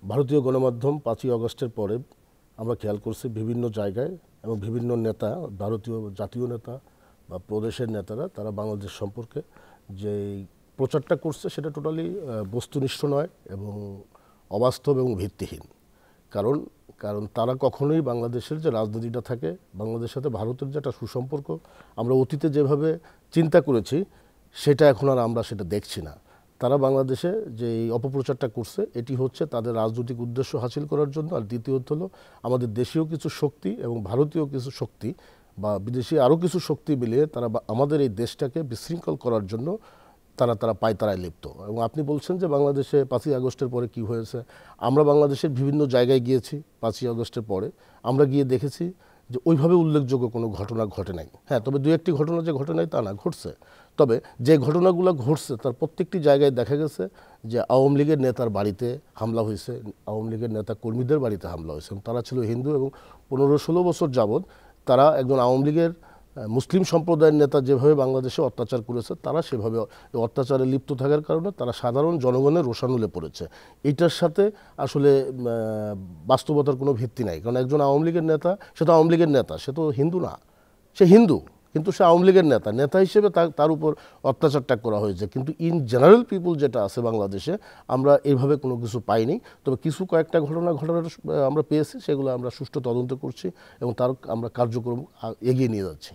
ভারতীয় গণমাধ্যম 5ই আগস্টের পরে আমরা খেয়াল করছি বিভিন্ন জায়গায় এবং বিভিন্ন নেতা, ভারতীয় জাতীয় নেতা বা প্রদেশের নেতারা তারা বাংলাদেশ সম্পর্কে যে প্রচারটা করছে সেটা টোটালি বস্তুনিষ্ঠ নয় এবং অবাস্তব এবং ভিত্তিহীন। কারণ কারণ তারা কখনোই বাংলাদেশের যে রাজনীতিটা থাকে, বাংলাদেশের সাথে ভারতের যে একটা সুসম্পর্ক আমরা অতীতে যেভাবে চিন্তা করেছি সেটা এখন আর আমরা সেটা দেখছি না। তারা বাংলাদেশে যে এই অপপ্রচারটা করছে এটি হচ্ছে তাদের রাজনৈতিক উদ্দেশ্য হাসিল করার জন্য। আর দ্বিতীয়ত হলো আমাদের দেশীয় কিছু শক্তি এবং ভারতীয় কিছু শক্তি বা বিদেশি আরও কিছু শক্তি মিলিয়ে তারা আমাদের এই দেশটাকে বিশৃঙ্খল করার জন্য তারা পায়তারায় লিপ্ত। এবং আপনি বলছেন যে বাংলাদেশে 5ই আগস্টের পরে কি হয়েছে, আমরা বাংলাদেশের বিভিন্ন জায়গায় গিয়েছি 5ই আগস্টের পরে, আমরা গিয়ে দেখেছি যে ওইভাবে উল্লেখযোগ্য কোনো ঘটনা ঘটে নাই। হ্যাঁ, তবে দু একটি ঘটনা যে ঘটে নাই তা না, ঘটছে। তবে যে ঘটনাগুলো ঘটছে তার প্রত্যেকটি জায়গায় দেখা গেছে যে আওয়ামী লীগের নেতার বাড়িতে হামলা হয়েছে, আওয়ামী লীগের নেতা কর্মীদের বাড়িতে হামলা হয়েছে এবং তারা ছিল হিন্দু এবং 15-16 বছর যাবৎ তারা একজন আওয়ামী লীগের মুসলিম সম্প্রদায়ের নেতা যেভাবে বাংলাদেশে অত্যাচার করেছে তারা সেভাবে অত্যাচারে লিপ্ত থাকার কারণে তারা সাধারণ জনগণের রোষানলে পড়েছে। এটার সাথে আসলে বাস্তবতার কোনো ভিত্তি নাই। কারণ একজন আওয়ামী লীগের নেতা, সে তো আওয়ামী লীগের নেতা, সে তো হিন্দু না, সে হিন্দু কিন্তু সে আওয়ামী লীগের নেতা হিসেবে তার উপর অত্যাচারটা করা হয়েছে। কিন্তু ইন জেনারেল পিপুল যেটা আছে বাংলাদেশে আমরা এইভাবে কোনো কিছু পাইনি। তবে কয়েকটা ঘটনা ঘটানোর আমরা পেয়েছি, সেগুলো আমরা সুষ্ঠু তদন্ত করছি এবং তার আমরা কার্যক্রম এগিয়ে নিয়ে যাচ্ছি।